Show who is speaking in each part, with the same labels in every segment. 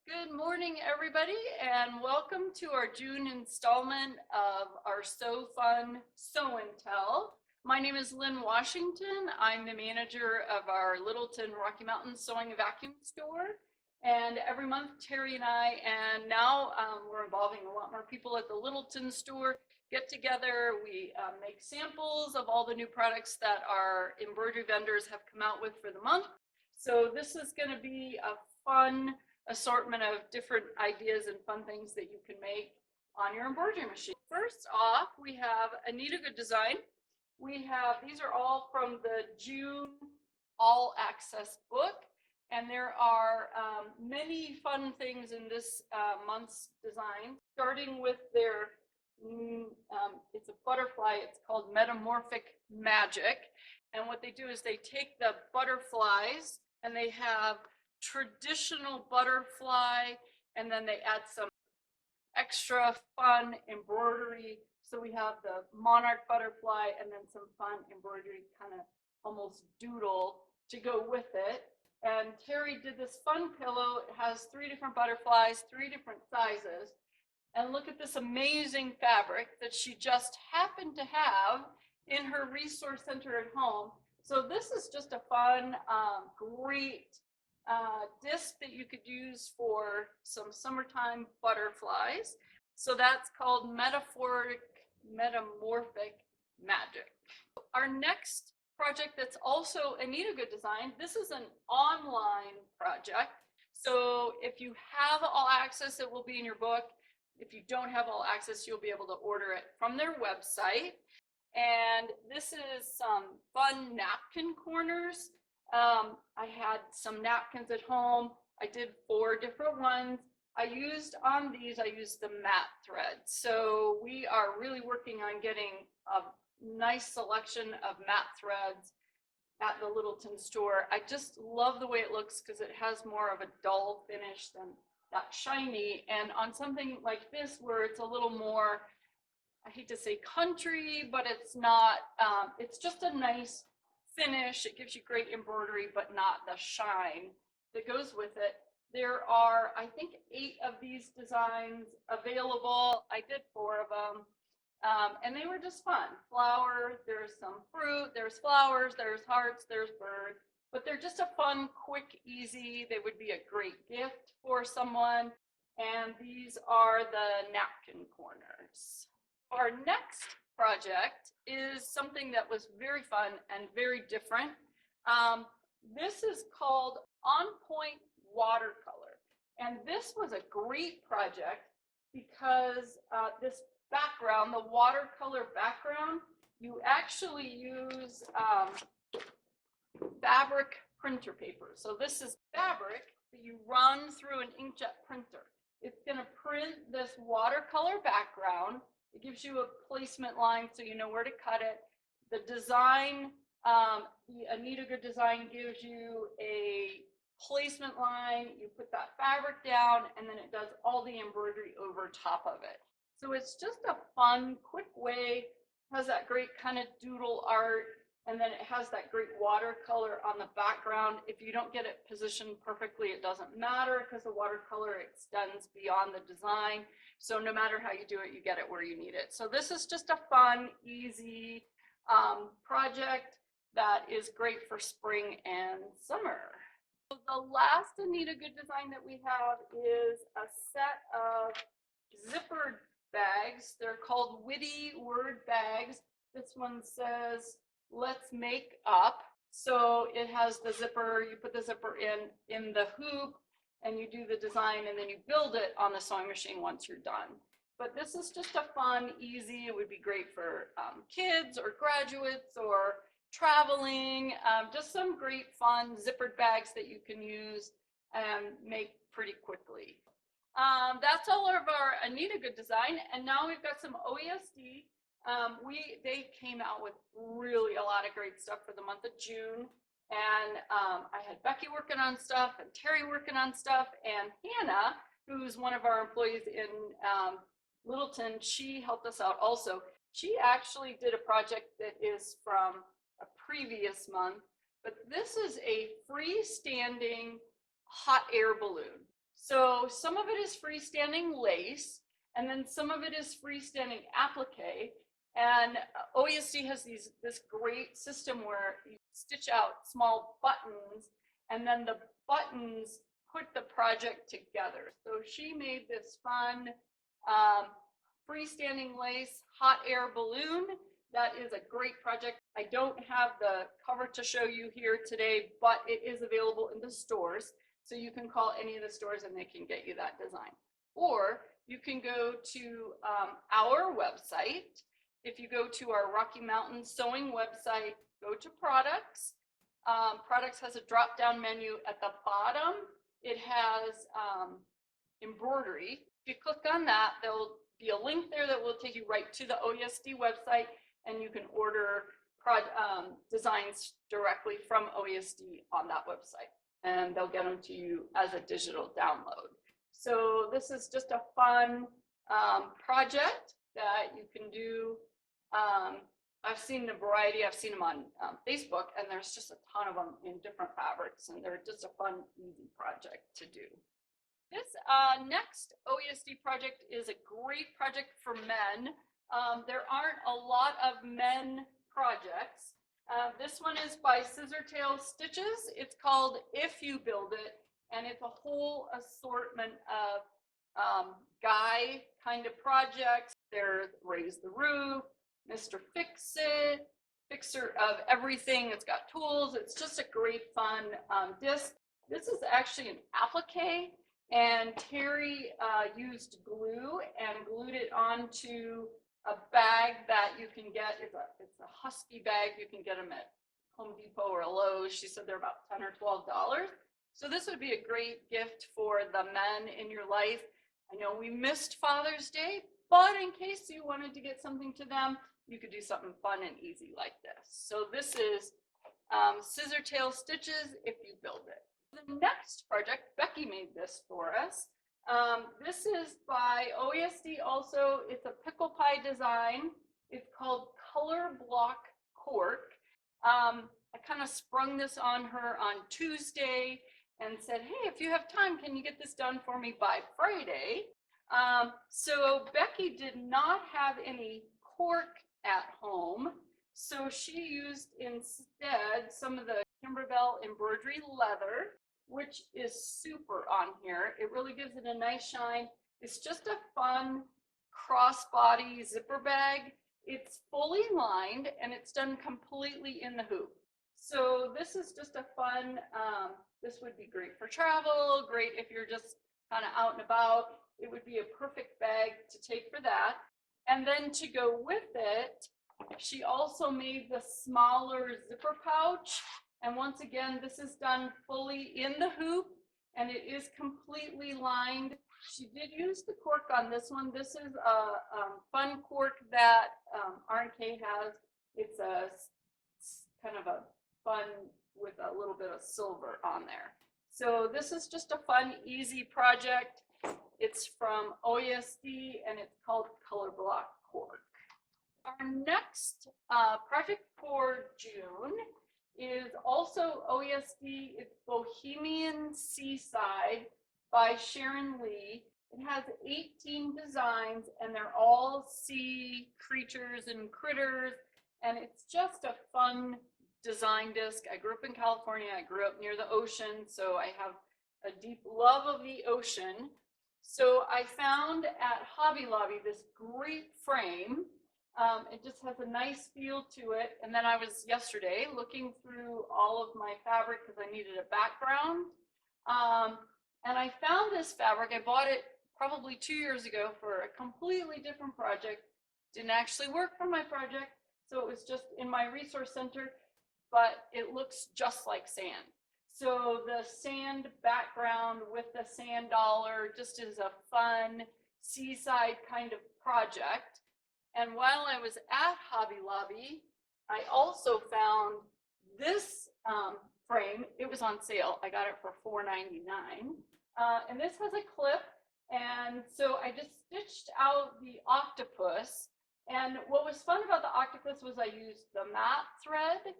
Speaker 1: Good morning, everybody, and welcome to our June installment of our So Fun Sew and Tell. My name is Lynn Washington. I'm the manager of our Littleton Rocky Mountain Sewing and Vacuum Store. And every month, Terry and I, and now we're involving a lot more people at the Littleton store, get together. We make samples of all the new products that our embroidery vendors have come out with for the month. So this is going to be a fun assortment of different ideas and fun things that you can make on your embroidery machine. First off, we have Anita Good Design. These are all from the June All Access book, and there are many fun things in this month's design, starting with their, it's a butterfly, it's called Metamorphic Magic. And what they do is they take the butterflies and they have traditional butterfly, and then they add some extra fun embroidery. So we have the monarch butterfly and then some fun embroidery, kind of almost doodle to go with it. And Terry did this fun pillow. It has 3 different butterflies, 3 different sizes. And look at this amazing fabric that she just happened to have in her resource center at home. So this is just a fun, great disc that you could use for some summertime butterflies. So that's called Metamorphic Magic. Our next project that's also Anita Good Design, this is an online project. So if you have all access, it will be in your book. If you don't have all access, you'll be able to order it from their website. And this is some fun napkin corners. I had some napkins at home. I did 4 different ones. I used the matte thread. So we are really working on getting a nice selection of matte threads at the Littleton store. I just love the way it looks because it has more of a dull finish than that shiny. And on something like this where it's a little more, I hate to say country, but it's not, it's just a nice finish. It gives you great embroidery, but not the shine that goes with it. There are, I think, 8 of these designs available. I did 4 of them, and they were just fun. Flower, there's some fruit, there's flowers, there's hearts, there's birds, but they're just a fun, quick, easy. They would be a great gift for someone. And these are the napkin corners. Our next project is something that was very fun and very different. This is called On Point Watercolor. And this was a great project because this background, the watercolor background, you actually use fabric printer paper. So this is fabric that you run through an inkjet printer. It's going to print this watercolor background. It gives you a placement line so you know where to cut it. The design, the Anita Good Design gives you a placement line. You put that fabric down and then it does all the embroidery over top of it. So it's just a fun, quick way. It has that great kind of doodle art, and then it has that great watercolor on the background. If you don't get it positioned perfectly, it doesn't matter because the watercolor extends beyond the design. So no matter how you do it, you get it where you need it. So this is just a fun, easy project that is great for spring and summer. So the last Anita Good Design that we have is a set of zippered bags. They're called Witty Word Bags. This one says, "Let's make up." So it has the zipper. You put the zipper in the hoop, and you do the design, and then you build it on the sewing machine once you're done. But this is just a fun, easy, it would be great for kids or graduates or traveling, just some great fun zippered bags that you can use and make pretty quickly. That's all of our Anita Good Design, and now we've got some oesd. They came out with really a lot of great stuff for the month of June. And I had Becky working on stuff and Terry working on stuff, and Hannah, who's one of our employees in Littleton, she helped us out also. She actually did a project that is from a previous month, but this is a freestanding hot air balloon. So some of it is freestanding lace, and then some of it is freestanding applique. And oesd has this great system where you stitch out small buttons, and then the buttons put the project together. So she made this fun freestanding lace hot air balloon. That is a great project. I don't have the cover to show you here today, but it is available in the stores. So you can call any of the stores and they can get you that design. Or you can go to our website. If you go to our Rocky Mountain Sewing website, go to products. Products has a drop-down menu at the bottom. It has embroidery. If you click on that, there'll be a link there that will take you right to the oesd website, and you can order designs directly from oesd on that website, and they'll get them to you as a digital download. So this is just a fun project that you can do. I've seen the variety, I've seen them on Facebook, and there's just a ton of them in different fabrics, and they're just a fun, easy project to do. This next oesd project is a great project for men. There aren't a lot of men projects. This one is by Scissortail Stitches. It's called If You Build It, and it's a whole assortment of guy kind of projects. There's Raise the Roof, Mr. Fix It, Fixer of Everything. It's got tools. It's just a great fun disc. This is actually an applique, and Terry used glue and glued it onto a bag that you can get. It's a husky bag. You can get them at Home Depot or Lowe's. She said they're about $10 or $12. So this would be a great gift for the men in your life. I know we missed Father's Day, but in case you wanted to get something to them, you could do something fun and easy like this. So this is Scissortail Stitches, If You Build It. The next project, Becky made this for us. This is by oesd also. It's a pickle pie design. It's called Color Block Cork. I kind of sprung this on her on Tuesday and said, hey, if you have time, can you get this done for me by Friday? So Becky did not have any cork at home, so she used instead some of the Kimberbell embroidery leather, which is super on here. It really gives it a nice shine. It's just a fun crossbody zipper bag. It's fully lined and it's done completely in the hoop. So this is just a fun, this would be great for travel, great if you're just kind of out and about. It would be a perfect bag to take for that. And then to go with it, she also made the smaller zipper pouch. And once again, this is done fully in the hoop and it is completely lined. She did use the cork on this one. This is a fun cork that R&K has. It's a kind of a fun with a little bit of silver on there. So this is just a fun, easy project. It's from oesd and it's called Color Block Cork. Our next project for June is also oesd. It's Bohemian Seaside by Sharon Lee. It has 18 designs and they're all sea creatures and critters, and it's just a fun design disc. I grew up in California. I grew up near the ocean, so I have a deep love of the ocean. So I found at Hobby Lobby this great frame. It just has a nice feel to it. And then I was yesterday looking through all of my fabric because I needed a background. And I found this fabric. I bought it probably 2 years ago for a completely different project. Didn't actually work for my project, so it was just in my resource center, but it looks just like sand. So the sand background with the sand dollar just is a fun seaside kind of project. And while I was at Hobby Lobby, I also found this frame. It was on sale. I got it for $4.99. And this has a clip. And so I just stitched out the octopus. And what was fun about the octopus was I used the matte thread.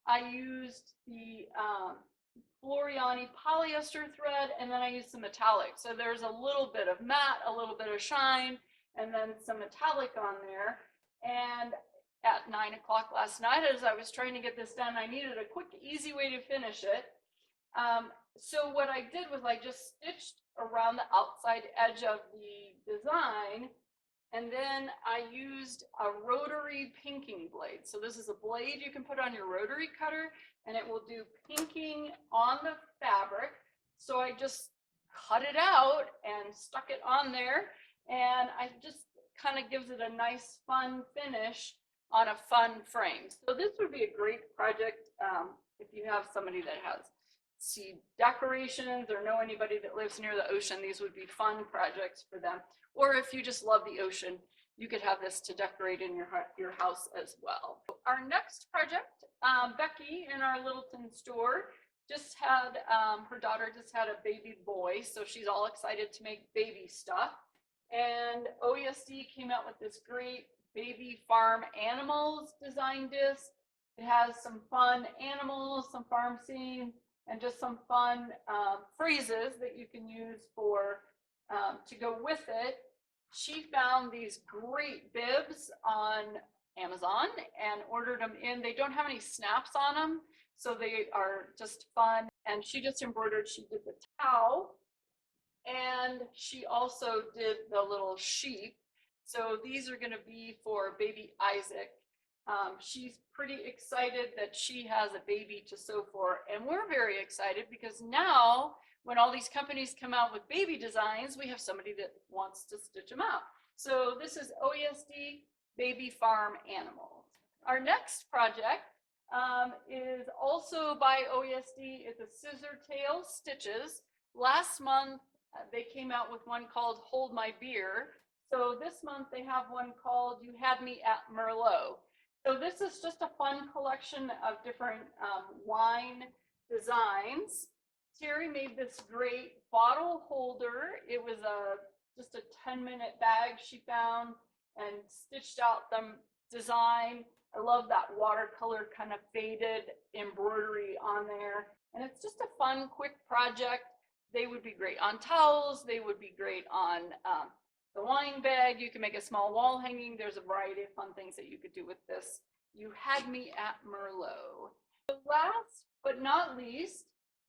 Speaker 1: I used the Floriani polyester thread, and then I used some metallic. So there's a little bit of matte, a little bit of shine, and then some metallic on there. And at 9 o'clock last night, as I was trying to get this done, I needed a quick, easy way to finish it. So what I did was I just stitched around the outside edge of the design, and then I used a rotary pinking blade. So this is a blade you can put on your rotary cutter, and it will do pinking on the fabric. So I just cut it out and stuck it on there, and I just kind of gives it a nice fun finish on a fun frame. So this would be a great project if you have somebody that has sea decorations or know anybody that lives near the ocean. These would be fun projects for them. Or if you just love the ocean, you could have this to decorate in your house as well. Our next project, Becky in our Littleton store just had, her daughter just had a baby boy, so she's all excited to make baby stuff. And oesd came out with this great baby farm animals design disc. It has some fun animals, some farm scenes, and just some fun phrases that you can use for to go with it. She found these great bibs on Amazon and ordered them in. They don't have any snaps on them, so they are just fun. And she just embroidered, she did the towel, and she also did the little sheep. So these are going to be for baby Isaac. She's pretty excited that she has a baby to sew for, and we're very excited because now when all these companies come out with baby designs, we have somebody that wants to stitch them out. So this is oesd Baby Farm Animals. Our next project is also by oesd. It's a scissor tail stitches. Last month they came out with one called Hold My Beer. So this month they have one called You Had Me at Merlot. So this is just a fun collection of different wine designs. Terry made this great bottle holder. It was just a 10-minute bag she found and stitched out the design. I love that watercolor kind of faded embroidery on there. And it's just a fun, quick project. They would be great on towels. They would be great on the wine bag. You can make a small wall hanging. There's a variety of fun things that you could do with this. You Had Me at Merlot. So last but not least,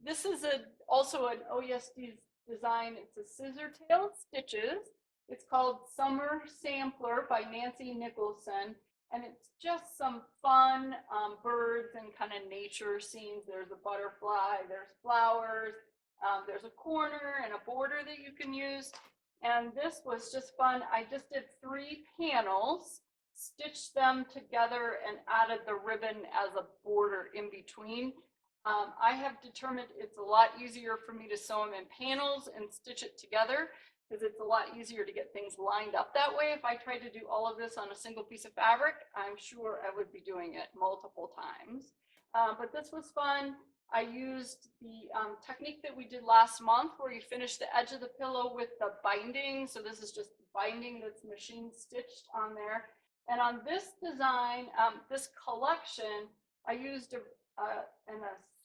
Speaker 1: this is also an oesd design. It's a scissor tail stitches. It's called Summer Sampler by Nancy Nicholson. And it's just some fun birds and kind of nature scenes. There's a butterfly, there's flowers, there's a corner and a border that you can use. And this was just fun. I just did 3 panels, stitched them together, and added the ribbon as a border in between. I have determined it's a lot easier for me to sew them in panels and stitch it together because it's a lot easier to get things lined up that way. If I tried to do all of this on a single piece of fabric, I'm sure I would be doing it multiple times. But this was fun. I used the technique that we did last month where you finish the edge of the pillow with the binding. So this is just binding that's machine stitched on there. And on this design, this collection, I used an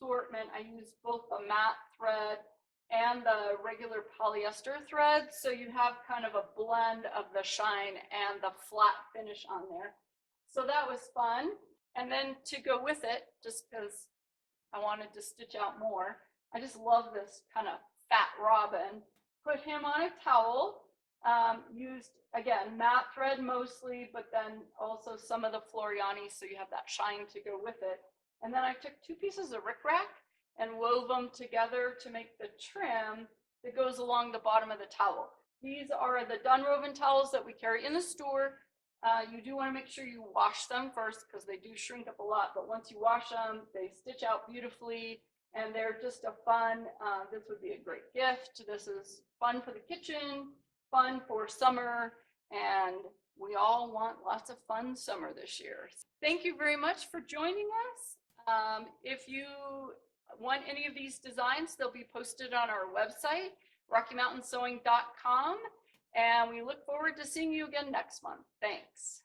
Speaker 1: assortment. I used both the matte thread and the regular polyester thread. So you have kind of a blend of the shine and the flat finish on there. So that was fun. And then to go with it, just because I wanted to stitch out more, I just love this kind of fat robin. Put him on a towel, used, again, matte thread mostly, but then also some of the Floriani, so you have that shine to go with it. And then I took 2 pieces of rickrack and wove them together to make the trim that goes along the bottom of the towel. These are the done woven towels that we carry in the store. You do want to make sure you wash them first because they do shrink up a lot, but once you wash them, they stitch out beautifully, and they're just a fun, this would be a great gift. This is fun for the kitchen, fun for summer, and we all want lots of fun summer this year. Thank you very much for joining us. If you want any of these designs, they'll be posted on our website, RockyMountainSewing.com, and we look forward to seeing you again next month. Thanks.